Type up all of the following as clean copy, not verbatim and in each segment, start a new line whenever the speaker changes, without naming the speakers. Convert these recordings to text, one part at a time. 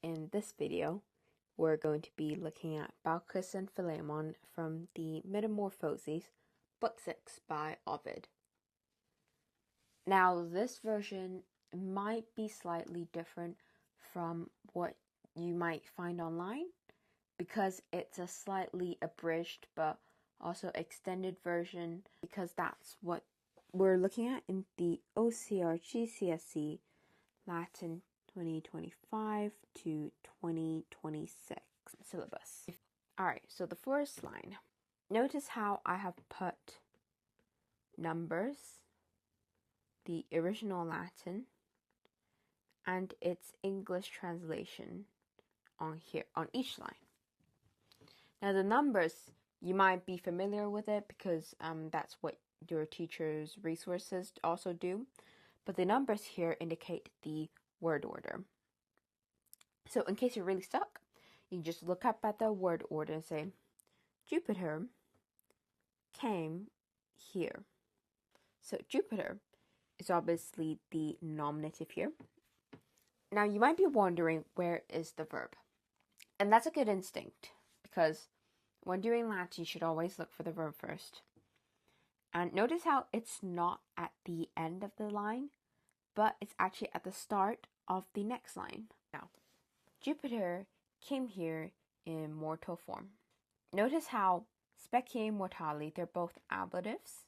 in this video, we're going to be looking at Baucis and Philemon from the Metamorphoses, Book 6 by Ovid. Now, this version might be slightly different from what you might find online because it's a slightly abridged but also extended version, because that's what we're looking at in the OCR GCSE Latin 2025 to 2026 syllabus. Alright, so the first line. Notice how I have put numbers, the original Latin, and its English translation on here, on each line. Now the numbers, you might be familiar with it because that's what your teacher's resources also do. But the numbers here indicate the word order. So in case you're really stuck, you can just look up at the word order and say, Jupiter came here. So Jupiter is obviously the nominative here. Now you might be wondering, where is the verb? And that's a good instinct, because when doing Latin, you should always look for the verb first. And notice how it's not at the end of the line, but it's actually at the start of the next line. Now, Jupiter came here in mortal form. Notice how specie mortali, they're both ablatives.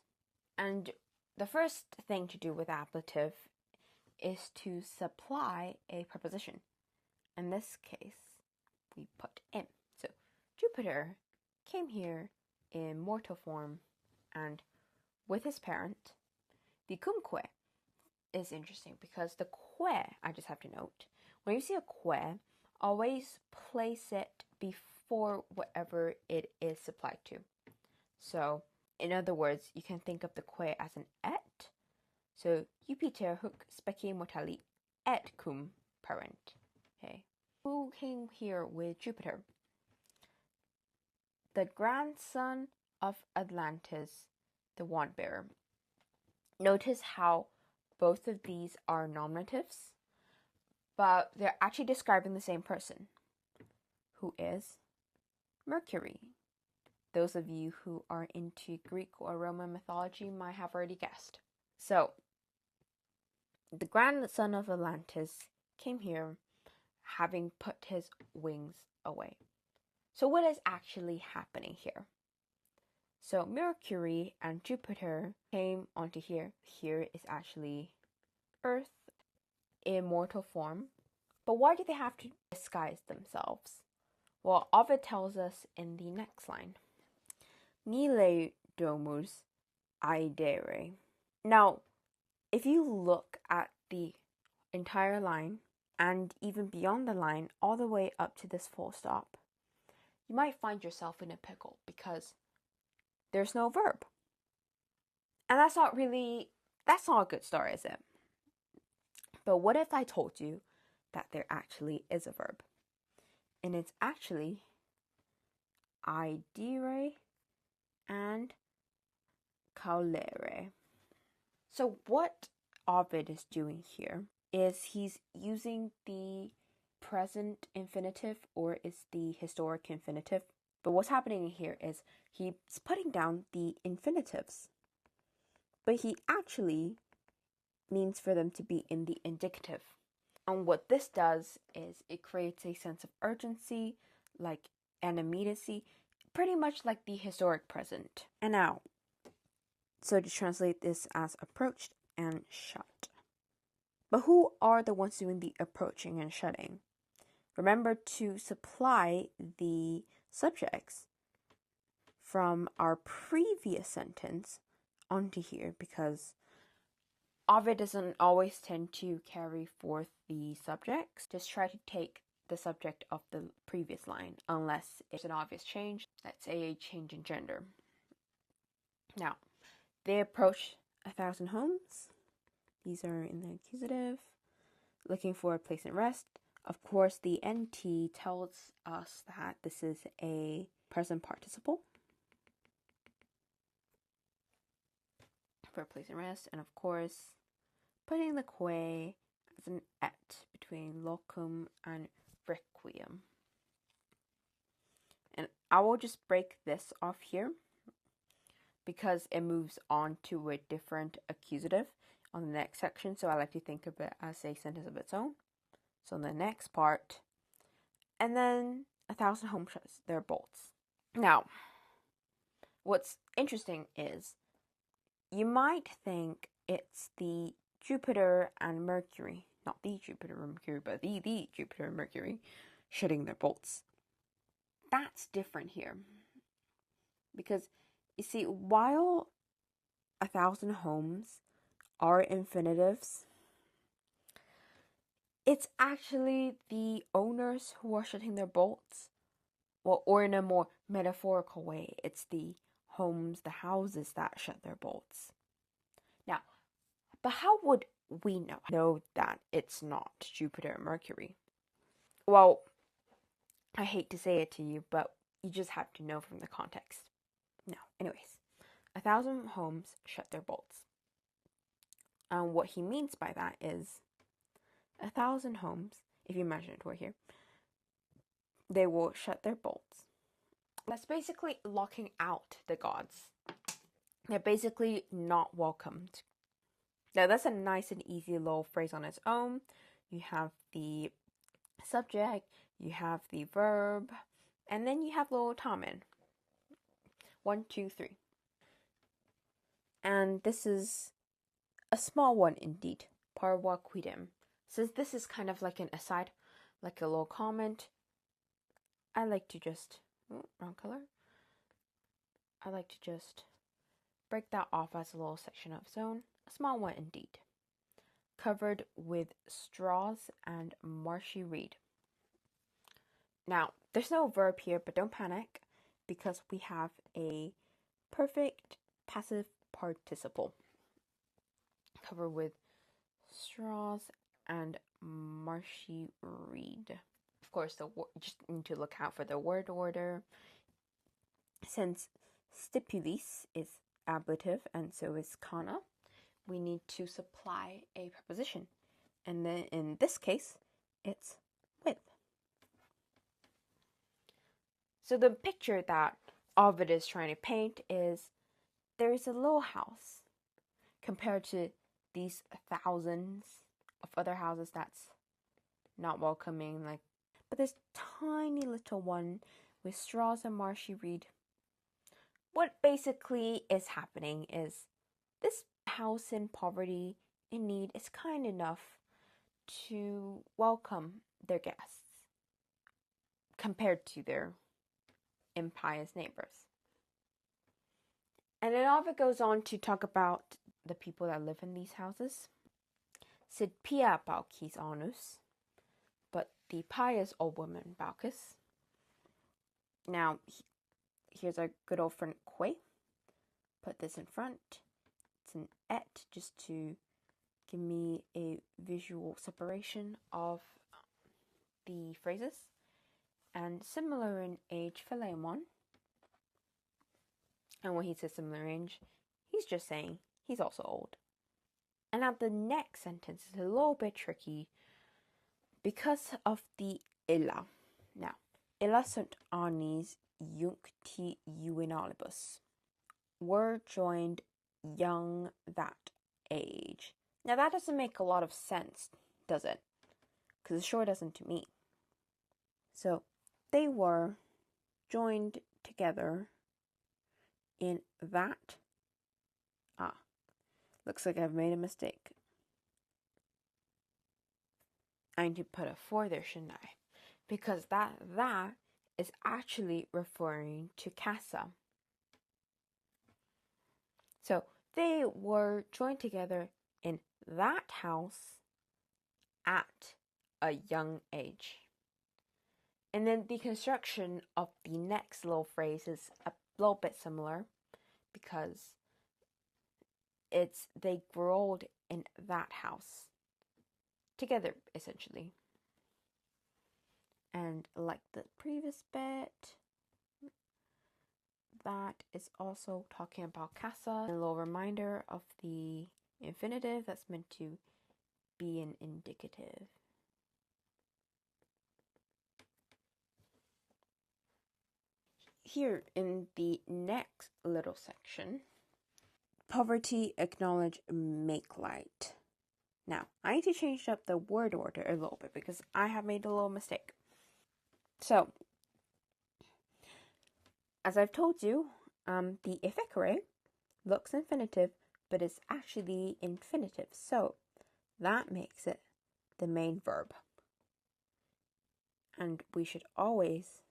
And the first thing to do with ablative is to supply a preposition. In this case, we put in. So, Jupiter came here in mortal form and with his parent. The cumque is interesting because the que, I just have to note, when you see a que, always place it before whatever it is supplied to. So, in other words, you can think of the que as an et. So, Jupiter huc specie mortali et cum parent. Okay. Who came here with Jupiter? The grandson of Atlantis, the wand bearer. Notice how both of these are nominatives, but they're actually describing the same person, who is Mercury. Those of you who are into Greek or Roman mythology might have already guessed. So, the grandson of Atlantis came here having put his wings away. So what is actually happening here? So Mercury and Jupiter came onto here. Here is actually Earth in mortal form. But why do they have to disguise themselves? Well, Ovid tells us in the next line. Nile domus aedere. Now, if you look at the entire line, and even beyond the line, all the way up to this full stop, you might find yourself in a pickle because there's no verb. And that's not a good start, is it? But what if I told you that there actually is a verb? And it's actually aedere and caulere. So what Ovid is doing here is he's using the present infinitive, or is the historic infinitive. But what's happening here is he's putting down the infinitives, but he actually means for them to be in the indicative. And what this does is it creates a sense of urgency, like an immediacy, pretty much like the historic present. And now, so to translate this as approached and shut. But who are the ones doing the approaching and shutting? Remember to supply the subjects from our previous sentence onto here, because Ovid doesn't always tend to carry forth the subjects. Just try to take the subject of the previous line, unless it's an obvious change. Let's say a change in gender. Now, they approach 1,000 homes. These are in the accusative, looking for a place and rest. Of course, the NT tells us that this is a present participle for a place and rest. And of course, putting the que as an et between locum and requiem. I will just break this off here because it moves on to a different accusative on the next section. So I like to think of it as a sentence of its own. So in the next part, and then 1,000 homes shut their bolts. Now, what's interesting is you might think it's the Jupiter and Mercury, not the Jupiter and Mercury, but the Jupiter and Mercury shutting their bolts. That's different here. Because, you see, while 1,000 homes are infinitives, it's actually the owners who are shutting their bolts. Well, or in a more metaphorical way, it's the homes, the houses that shut their bolts. Now, but how would we know that it's not Jupiter and Mercury? Well, I hate to say it to you, but you just have to know from the context. Now, anyways, 1,000 homes shut their bolts. And what he means by that is 1,000 homes, if you imagine a tour here, they will shut their bolts. That's basically locking out the gods. They're basically not welcomed. Now, that's a nice and easy little phrase on its own. You have the subject, you have the verb, and then you have little tamen. 1, 2, 3. And this is a small one indeed. Parva quidem. Since this is kind of like an aside, like a little comment, I like to just, wrong color. I like to just break that off as a little section of its own. A small one indeed. Covered with straws and marshy reed. Now, there's no verb here, but don't panic, because we have a perfect passive participle. Covered with straws and marshy reed. Of course, just need to look out for the word order. Since stipulis is ablative and so is kana, we need to supply a preposition. And then in this case, it's with. So the picture that Ovid is trying to paint is there is a little house compared to these thousands of other houses that's not welcoming, but this tiny little one with straws and marshy reed. What basically is happening is this house in poverty, in need, is kind enough to welcome their guests compared to their impious neighbors. And then Ovid goes on to talk about the people that live in these houses. Sed pia Baucis anus, but the pious old woman Baucis. Now, here's our good old friend que. Put this in front. It's an et just to give me a visual separation of the phrases. And similar in age, Philemon. And when he says similar age, he's just saying he's also old. And now the next sentence is a little bit tricky because of the illa. Now, illa sunt annis juncti juvenalibus. Were joined young that age. Now that doesn't make a lot of sense, does it? Because it sure doesn't to me. So, they were joined together in that. Looks like I've made a mistake. I need to put a 4 there, shouldn't I? Because that is actually referring to casa. So, they were joined together in that house at a young age. And then the construction of the next little phrase is a little bit similar because it's they growed in that house together, essentially. And like the previous bit, that is also talking about casa. A little reminder of the infinitive that's meant to be an indicative. here in the next little section, poverty, acknowledge, make light. Now, I need to change up the word order a little bit because I have made a little mistake. So, as I've told you, the efficere looks infinitive, but it's actually infinitive. So, that makes it the main verb. And we should always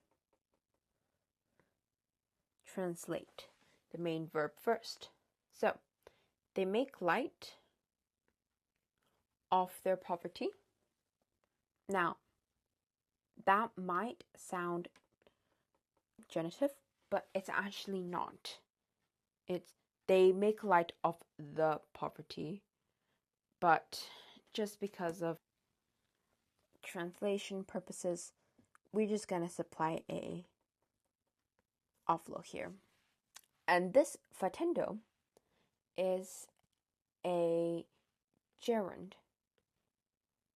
translate the main verb first. So, they make light of their poverty. Now, that might sound genitive, but it's actually not. It's they make light of the poverty, but just because of translation purposes, we're just gonna supply a offload here. And this facendo is a gerund.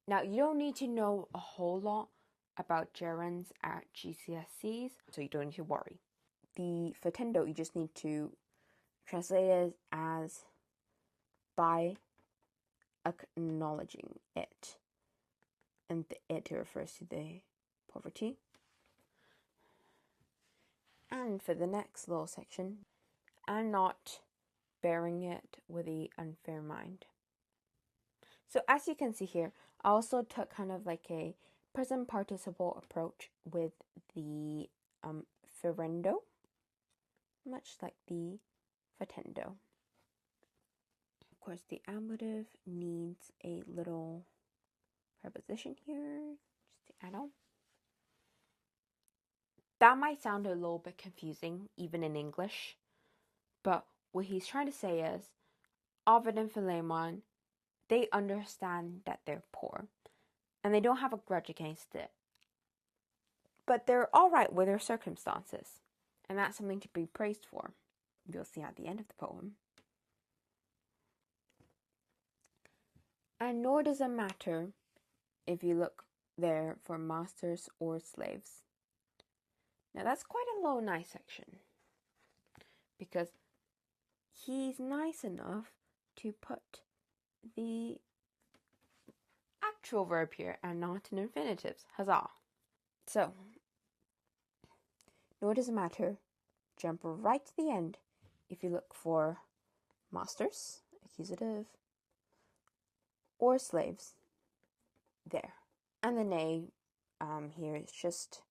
Now, you don't need to know a whole lot about gerunds at GCSEs, so you don't need to worry. The facendo, you just need to translate it as by acknowledging it. And the it refers to the poverty. And for the next little section, I'm not bearing it with the unfair mind. So as you can see here, I also took kind of like a present participle approach with the ferendo, much like the facendo. Of course, the ablative needs a little preposition here, just to add on. That might sound a little bit confusing, even in English, but what he's trying to say is, Ovid and Philemon, they understand that they're poor, and they don't have a grudge against it. But they're all right with their circumstances, and that's something to be praised for. You'll see at the end of the poem. And nor does it matter if you look there for masters or slaves. Now that's quite a low nice section, because he's nice enough to put the actual verb here and not in infinitives. Huzzah! So, nor does it matter, jump right to the end if you look for masters, accusative, or slaves there. And the nay here is just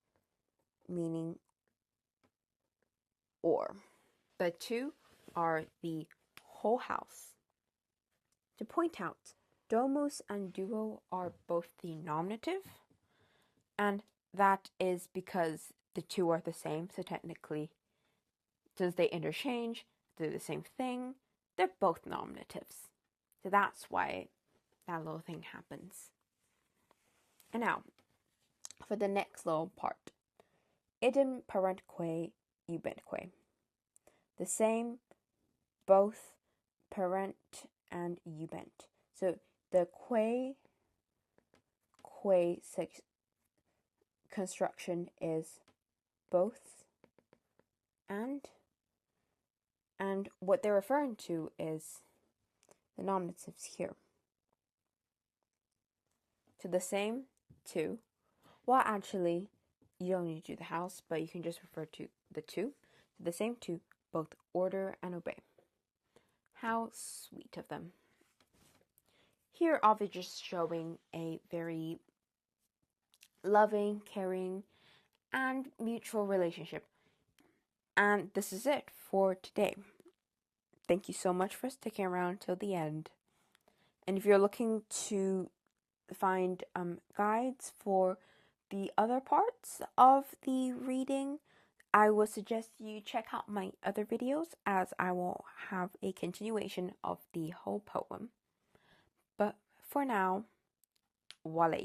meaning or. The two are the whole house. To point out, domus and duo are both the nominative, and that is because the two are the same, so technically, since they interchange, do the same thing, they're both nominatives. So that's why that little thing happens. And now, for the next little part, idem parentque ubentque. The same, both parent and ubent. So the que construction is both and what they're referring to is the nominatives here. To the same, to. Well, actually, you don't need to do the house, but you can just refer to the two. To the same, to both order and obey. How sweet of them. Here, Ovid just showing a very loving, caring, and mutual relationship. And this is it for today. Thank you so much for sticking around till the end. And if you're looking to find guides for the other parts of the reading, I would suggest you check out my other videos, as I will have a continuation of the whole poem. But for now, voila.